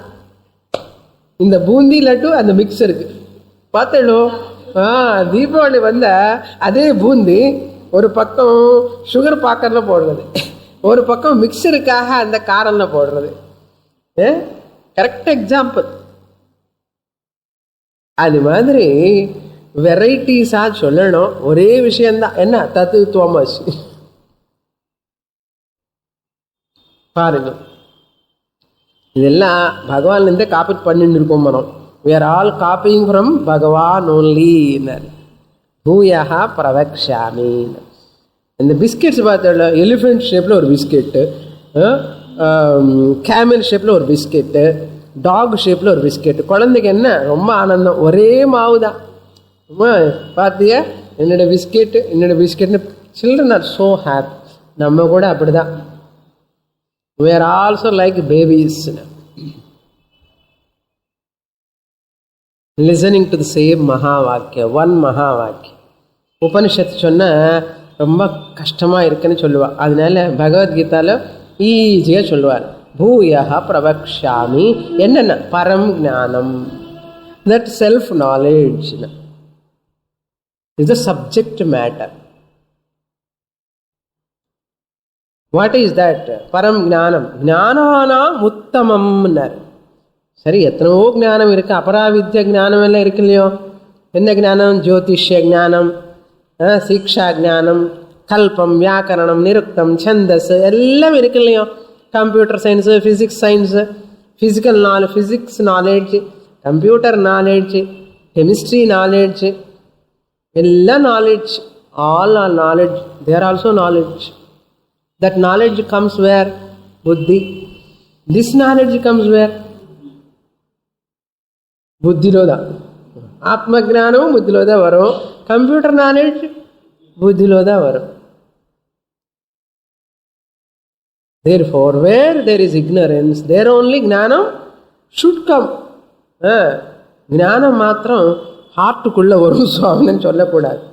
இந்த பூந்தி லட்டு அந்த மிக்சருக்கு பார்த்தேளோ. தீபாவளி வந்த அதே பூந்தி ஒரு பக்கம் சுகர் பாக்கர்ல போடுறது, ஒரு பக்கம் மிக்சருக்காக அந்த காரம்ல போடுறது. Correct example. அது மாதிரி வெரைட்டிஸா சொல்லணும். ஒரே விஷயம்தான், என்ன தத்துவமாச்சு பாருங்க. இதெல்லாம் பகவான்லேருந்தே காப்பி பண்ணிட்டு இருக்கோம் மனம். we are all copying from Bhagavan only. பூயா பிரவக்ஷாமி. இந்த பிஸ்கெட்ஸ் பார்த்தால எலிஃபென்ட் ஷேப்பில் ஒரு பிஸ்கெட்டு, கேமல் ஷேப்பில் ஒரு பிஸ்கெட்டு, டாக் ஷேப்பில் ஒரு பிஸ்கெட்டு. குழந்தைக்கு என்ன ரொம்ப ஆனந்தம், ஒரே மாவு தான். பார்த்தியா என்னோட பிஸ்கெட்னு சில்ட்ரன் ஆர் ஸோ ஹாப்பி. நம்ம கூட அப்படி தான். we are also like babies listening to the same Mahavakya, one Mahavakya. உபனிஷத்து சொன்ன ரொம்ப கஷ்டமாக இருக்குன்னு சொல்லுவாள். அதனால பகவத்கீதாவில் ஈஸியாக சொல்லுவார். பூயா பிரவக்ஷாமி. என்னென்ன பரம் ஞானம், that self knowledge is the subject matter. What is that? பரம் ஞானம். ஞானானாம் உத்தமம்னார். சரி, எத்தனையோ ஞானம் இருக்கு, அபராவித்ய ஞானம் எல்லாம் இருக்கு இல்லையோ. என்ன ஞானம்? ஜோதிஷ்ய ஞானம், சிக்ஷா ஞானம், கல்பம், வியாக்கரணம், நிருக்தம், சந்தஸ் எல்லாம் இருக்கு இல்லையோ. Computer science, physics science, physical knowledge, physics knowledge, computer knowledge, chemistry knowledge, எல்லாம் knowledge. All are knowledge. There also knowledge. That knowledge comes where? Buddhi. This knowledge comes where? Buddhiloda. Atma Jnanam Buddhiloda varo. Computer knowledge Buddhiloda varo. Therefore, where there is ignorance, there only Jnanam should come. Jnanam matram heart kulla varum swami solla kodadu.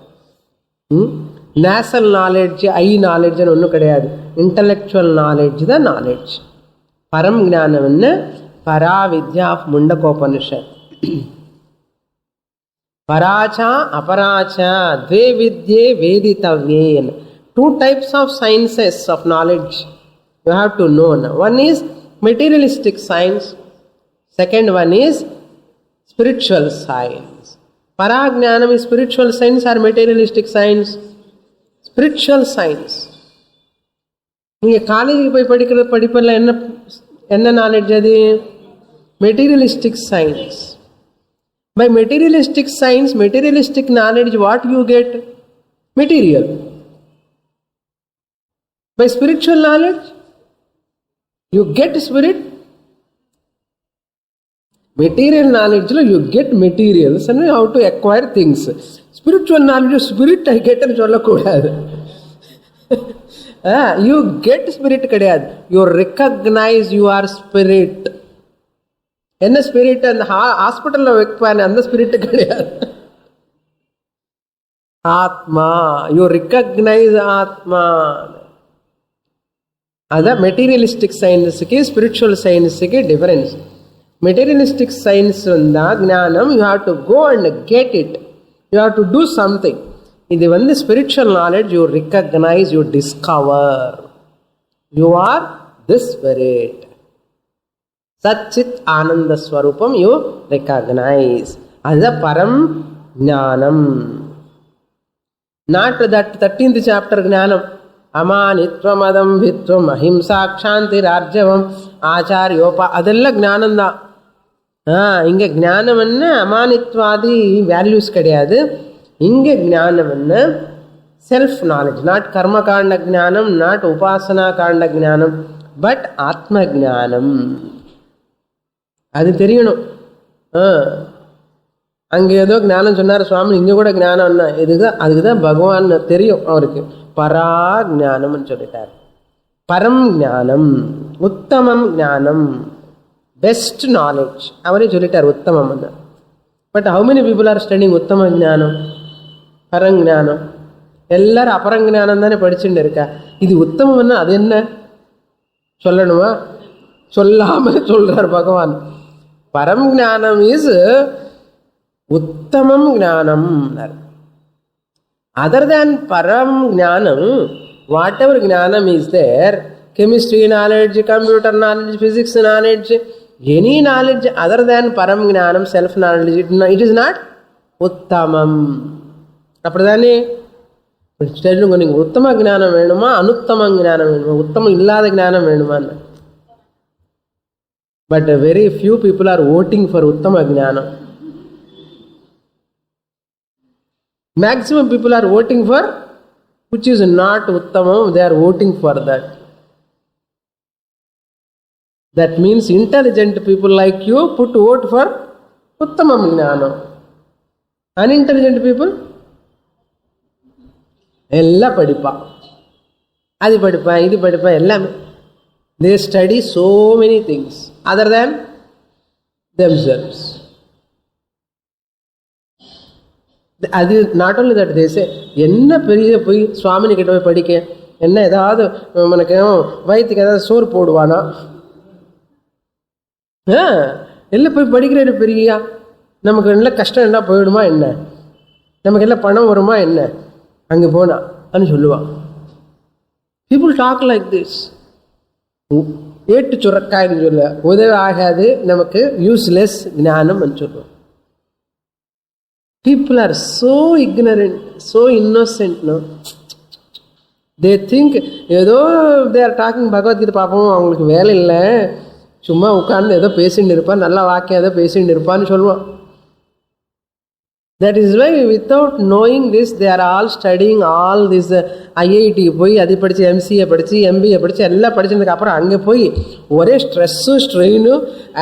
National knowledge, ஐ நாலேஜ்னு ஒன்றும் கிடையாது. Intellectual knowledge தான் knowledge. பரம் ஞானம் என்ன? Paravidya of Mundakopanishad. பராச்சா அபராச்சா த்வே வித்யே வேதித்தவ்யேன். 2 types of sciences of knowledge you have to know. One is materialistic science, second one is spiritual science. Parajnanam is spiritual science or materialistic science? Spiritual science. நீங்கள் காலேஜுக்கு போய் படிக்கிற படிப்பெல்லாம் என்ன நாலேஜ்? அது materialistic science. By materialistic science, materialistic knowledge, what you get? Material. By spiritual knowledge you get spirit. Material நாலேஜ்ல you get materials and how to acquire things. Spiritual knowledge spirit I கெட்னு சொல்லக்கூடாது. You get spirit கிடையாது, you recognise you are spirit. என்ன spirit? அந்த ஹாஸ்பிட்டல்ல வைப்பானே அந்த spirit கிடையாது. ஆத்மா. You recognise atma. அதான் மெட்டீரியலிஸ்டிக் சயின்ஸுக்கு ஸ்பிரிச்சுவல் சயின்ஸுக்கு டிஃபரன்ஸ். மெட்டீரியலிஸ்டிக் சயின்ஸ் வந்தால் ஞானம், you have to go and get it, you have to do something. இது spiritual knowledge, you recognise, you discover, you are the spirit. சச்சித் ஆனந்த ஸ்வரூபம் யூ ரெக்கக்னைஸ். அதுதான் பரம் ஞானம். நாட் தட் 13th chapter ஞானம். அமானித்வம் அதம்பித்வம் அஹிம்சா க்ஷாந்தி ரார்ஜவம் ஆச்சாரியோபா, அதெல்லாம் ஞானம்தான். இங்கே ஞானம் என்ன, அமானித்வாதி வேல்யூஸ் கிடையாது. இங்கே ஞானம் என்ன, self knowledge. Not கர்மகாண்ட Janam, not உபாசனா காண்ட ஜானம், பட் ஆத்ம ஜானம். அது தெரியணும். அங்கே ஏதோ ஞானம் சொன்னார் சுவாமி, இங்கே கூட ஞானம்னா இதுதான், அதுக்கு தான் பகவான் தெரியும் அவருக்கு. பரா ஞானம்னு சொல்லிட்டார். பரம் ஞானம், உத்தமம் ஞானம், பெஸ்ட் நாலேஜ் அவரே சொல்லிட்டார் உத்தமம். But how many people are studying உத்தம ஞானம், பரஞானம்? எல்லாரும் அபரஞானம் தானே படிச்சுட்டு இருக்கா. இது உத்தமம்னா அது என்ன சொல்லணுமா? சொல்லாம சொல்றார் பகவான். பரம் ஞானம் இஸ் உத்தமம் ஞானம். அதர் தேன் பரம் ஞானம், வாட் எவர் ஞானம் is there, chemistry knowledge, computer knowledge, physics knowledge, any knowledge other than param jnanam, self knowledge, it is not uttamam. அப்படிதானே ஸ்டேஜ்ல நீங்கள் உத்தம ஞானம் வேணுமா, அனுத்தம ஞானம் வேணுமா, உத்தமம் இல்லாத ஞானம் வேணுமான்னு. But very few people are voting for உத்தம ஞானம். Maximum people are voting for which is not uttamam, they are voting for that. That means intelligent people like you put vote for uttamam jnanam. Unintelligent people எல்லாம் படிப்பான், அது படிப்பான், இது படிப்பான், எல்லாமே. They study so many things other than themselves. அது not only that, தேசே என்ன பெரிய போய் சுவாமினி கிட்ட போய் படிக்க, என்ன ஏதாவது உனக்கு வயிற்றுக்கு ஏதாவது சோறு போடுவானா? எல்லாம் போய் படிக்கிற பெரியா, நமக்கு எல்லாம் கஷ்டம் என்ன போயிடுமா என்ன, நமக்கு எல்லாம் பணம் வருமா என்ன அங்கே போனா அப்படின்னு சொல்லுவான். People talk like this. ஏட்டு சுரக்காய்ன்னு சொல்ல, உதவி ஆகாது நமக்கு, யூஸ்லெஸ் ஞானம் சொல்லுவோம். People are so ignorant, so innocent, no? They think ஏதோ they are talking பகவத்கீதை பார்ப்போம், அவங்களுக்கு வேலை இல்லை, சும்மா உட்கார்ந்து ஏதோ பேசிட்டு இருப்பான், நல்லா வாக்கியம் ஏதோ பேசிட்டு இருப்பான்னு சொல்லுவான். That is why without knowing this they are all studying all this IIT போய் அது படித்து, MCA படித்து, MBA படித்து, எல்லாம் படிச்சதுக்கு அப்புறம் அங்கே போய் ஒரே ஸ்ட்ரெஸ்ஸு, ஸ்ட்ரெயினு,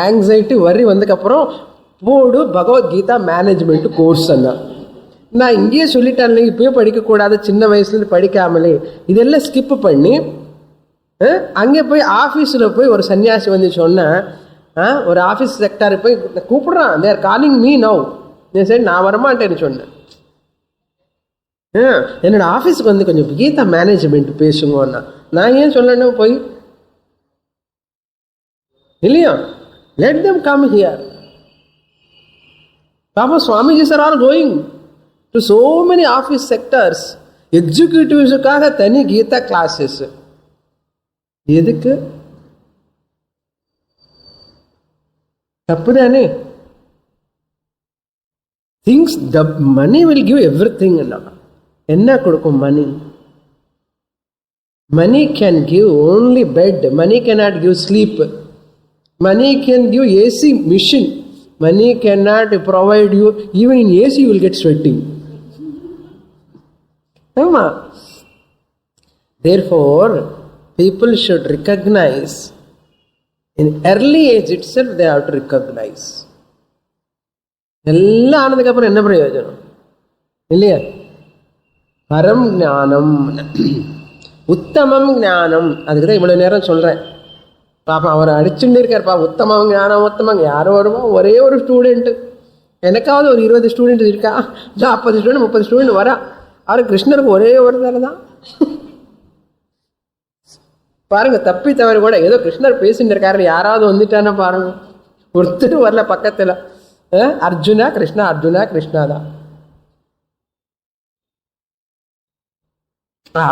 ஆங்ஸைட்டி, வரி வந்ததுக்கப்புறம் போடு பகவத்கீதா மேனேஜ்மெண்ட் கோர்ஸ். நான் இங்கேயே சொல்லிட்டேன், இப்பயே படிக்கக்கூடாது, சின்ன வயசுலேருந்து படிக்காமலே இதெல்லாம் ஸ்கிப் பண்ணி அங்கே போய் ஆஃபீஸில் போய் ஒரு சன்னியாசி வந்து சொன்னேன், ஒரு ஆஃபீஸ் செக்டார் போய் கூப்பிடுறான், தேர் காலிங் மீ நவ். சரி நான் வரமாட்டேன்னு சொன்னேன். என்னோட ஆஃபீஸுக்கு வந்து கொஞ்சம் கீதா மேனேஜ்மெண்ட் பேசுங்கன்னா நான் ஏன் சொல்லணும் போய் இல்லையா? Let them come here. Papa Swamijis are all going to so many office sectors. எக்ஸிக்யூட்டிவ்ஸுக்காக தனி கீதா கிளாஸஸ். எதுக்கு? தப்பு தானே? Things the money will give எவ்ரி திங். என்ன கொடுக்கும் money? Money can give only bed. Money cannot give sleep. Money can give AC machine. Money cannot provide you, even in AC you will get sweating. Therefore, people should recognize, in early age itself they have to recognize. எல்லாம் ஆனதுக்கு அப்புறம் என்ன பிரயோஜனம் இல்லையா? பரம் ஞானம், உத்தமம் ஞானம். அதுக்கு தான் இவ்வளவு நேரம் சொல்றேன். பாப்பா அவர் அடிச்சுட்டு இருக்காருப்பா, உத்தமம் ஞானம் உத்தமம். யாரும் வருவா? ஒரே ஒரு ஸ்டூடெண்ட், எனக்காவது ஒரு 20 ஸ்டூடெண்ட் இருக்கா, 40 ஸ்டூடெண்ட் 30 ஸ்டூடெண்ட் வரா. அவரு கிருஷ்ணருக்கு ஒரே ஒரு தடவை தான் பாருங்க. தப்பி தவறு கூட ஏதோ கிருஷ்ணர் பேசிட்டு இருக்காரு, யாராவது வந்துட்டானா பாருங்க. ஒருத்தர் வரல பக்கத்துல. அர்ஜுனா கிருஷ்ணா, அர்ஜுனா கிருஷ்ணா தான்.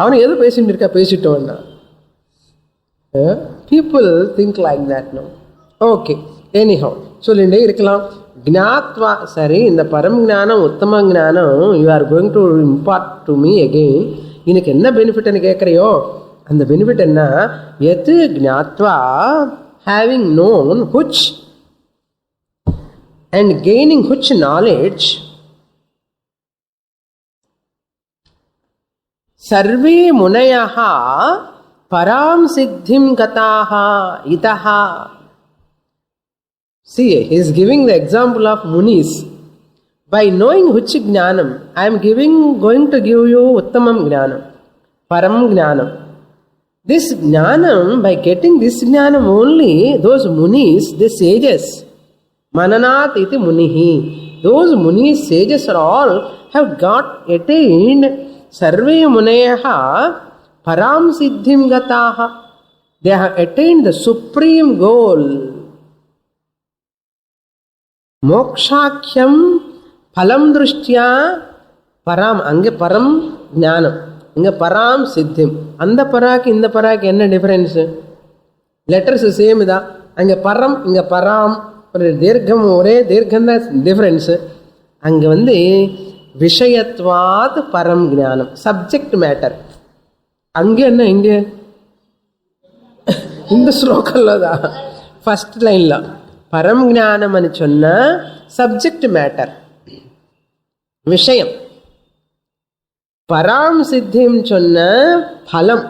அவனை எது பேசிட்டு இருக்கா, பேசிட்டோன்னா. People think like that, no? Okay, anyhow சொல்லிண்டே இருக்கலாம். ஞாத்வா, சரி இந்த பரம் ஞானம் உத்தம ஞானம் you are going to impart to me again. எனக்கு என்ன பெனிஃபிட்னு கேட்குறியோ அந்த பெனிஃபிட் என்ன? எது ஞாத்வா, having known which and gaining which knowledge sarve munayaha param siddhim gataha itaha. See, he is giving the example of munis. By knowing which jnanam, I am going to give you uttamam jnanam, param jnanam. This jnanam, by getting this jnanam only, those munis, the sages, mananat iti munihi, those munis, sages are all have attained sarve munayaha param siddhim gataha. They have attained the supreme goal. Mokshakhyam phalam drishtya param. Ange param jnanam, inga param siddhim. Anda parak inda parak enna difference? Letters same da. Ange param inga param. Dirgham ore dirgham da difference. Ange vande vishayatvat param jnanam, subject matter. Ange enna inge inda slokalla da first line la param jnanam ani sonna subject matter, விஷயம். பராம் சித்திம் சொன்ன பலம்,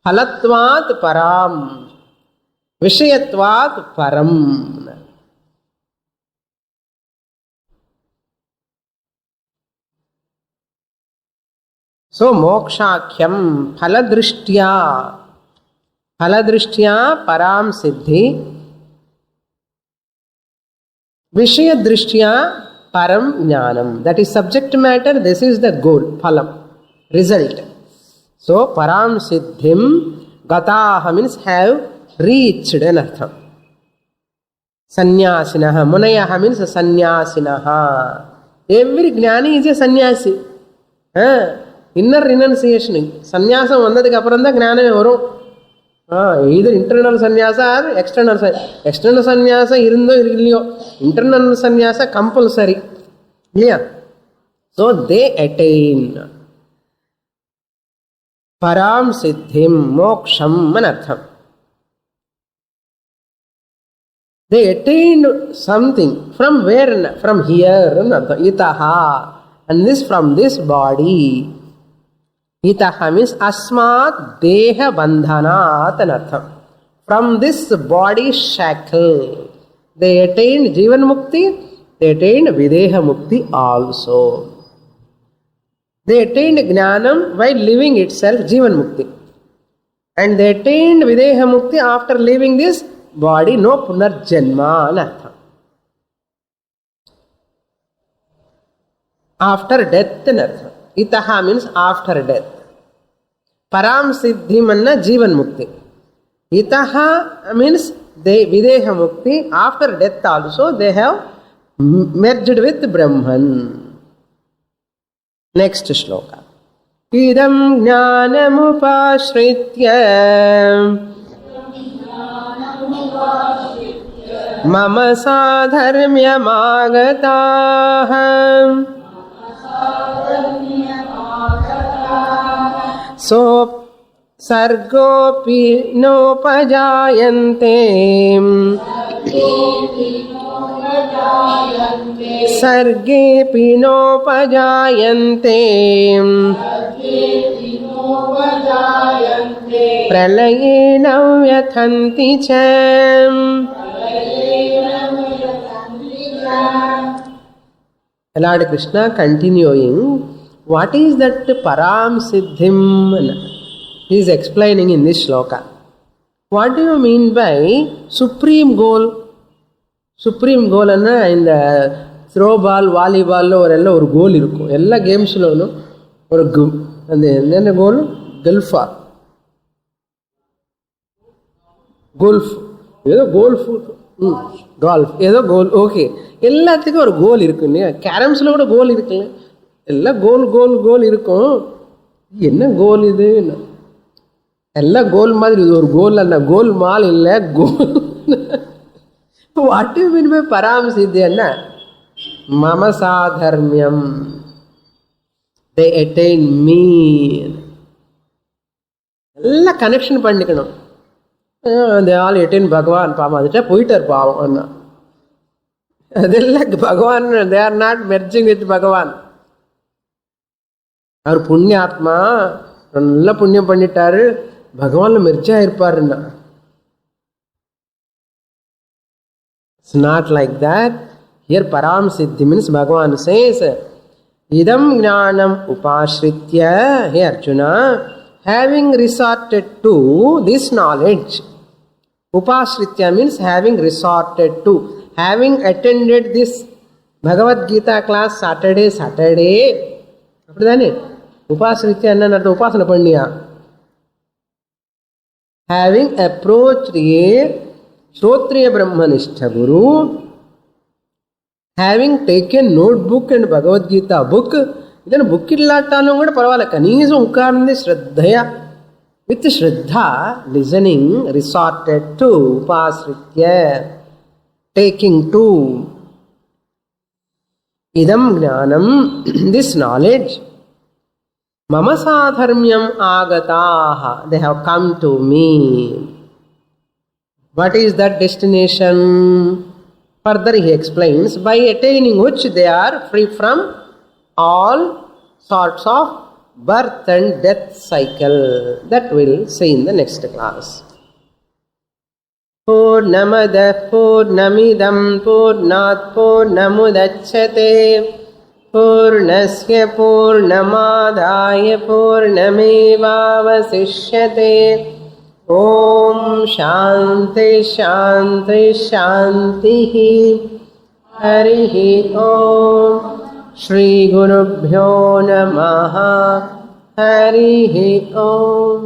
பலத்வாத் பராம், விஷயத்வாத் பரம். So மோக்ஷாக்கியம் பலதிருஷ்டியா, பலதிருஷ்டியா பராம் சித்தி, விஷய திருஷ்டியா param jnanam. That is subject matter, this is the goal, phalam, result. So param siddhim gataha means have reached an artham. Sannyasinaha, munayaha means sannyasinaha. Every jnani is a sannyasi. Inner renunciation, sannyasam vandadhukku appuram da jnaname varum. Either internal sannyasa or external sannyasa. External sannyasa irundo irliyo, internal sannyasa compulsory. Clear? So they attain param siddhim moksham anartham. They attained something from where? From here, itaha, and this from this body. Itaha means asmat deha bandhanat anartham. From this body shackle, they attained jivan mukti, they attained videha mukti also. They attained jnanam while living itself, jivan mukti. And they attained videha mukti after leaving this body, no punarjanma anartham. After death anartham. Itaha means after death. Param siddhi manna jivan mukti. Itaha means they videha mukti. After death also they have merged with Brahman. Next shloka. Idam jnanamupashritya mama sadharmyamagataha so sargopi nopajayante sargepi nopajayante pralayena vyathanti cham. Lord Krishna continuing, what is that param siddhim? He is explaining in this shloka. What do you mean by supreme goal? Supreme goal anna in the throw ball, volleyball or goal irukku. Ella games lonu or and then goal golfa. Golf. Edo golf. Golf. Edo goal. Okay. எல்லாத்துக்கும் ஒரு கோல் இருக்கு இல்லையா? கேரம்ஸ்ல கூட கோல் இருக்குல்ல, எல்லாம் கோல் கோல் கோல் இருக்கும். என்ன கோல் இது? எல்லாம் கோல் மாதிரி, இது ஒரு கோல் அல்ல, கோல் மால் இல்லை, கோல். வாட் யூ மீன் பை பராம் சித்தி? என்ன மம சாதர்மியம், தே அட்டைன் மீ. எல்லாம் கனெக்ஷன் பண்ணிக்கணும். தே ஆல் அட்டைன் பகவான், பாவம் அதுட்டா போயிட்டார் பாவம். அண்ணா ಅದೆಲ್ಲ ಭಗವಾನ್, ದೇ ಆರ್ ನಾಟ್ ಮೆರ್ಜಿಂಗ್ ವಿತ್ ಭಗವಾನ್. அவர் புண்ணியாத்மா, நல்லா புண்ணியம் பண்ணிட்டாரு, பகவான்ல மெர்ஜா இருப்பாருன்னா. It's not like that. Here Param Siddhi means Bhagavan says, Idam Jnanam Upashritya, hey Arjuna, having resorted to this knowledge. Upashritya means having resorted to, having attended this Bhagavad Gita class Saturday, அப்படிதானே உபாசிரித்யா என்ன அர்த்தம்? உபாசனை பண்ணியா. Having approached a Shrotriya Brahmanistha Guru, having taken notebook and Bhagavad Gita book, ಇದನ್ನು book ಇಲ್ಲಾಟಾನು ಕೂಡ ಪರವಾಗಿಲ್ಲ, ಕನೀಸ ಉಂಕಾರನೆ ಶ್ರದ್ಧೆಯ, with shraddha listening, resorted to, ಉಪಾಶ್ರಿತ್ಯ, ಟೇಕಿಂಗ್ ಟು. ಇದಂ ಜ್ಞಾನಂ, ದಿಸ್ ನಾಲೆಡ್ಜ್, ಮಮ ಸಾಧರ್ಮ್ಯಂ ಆಗತಾಃ, they have come to me. What is that destination? Further he explains, by attaining which they are free from all sorts of birth and death cycle. That we'll see in the next class. Purnamada Purnamidam Purnat Purnamudachyate Purnasya Purnamadaya Purnamevavasishyate. Om Shanti Shanti Shanti. Harihi Om. Shri Gurubhyo Namaha. Harihi Om.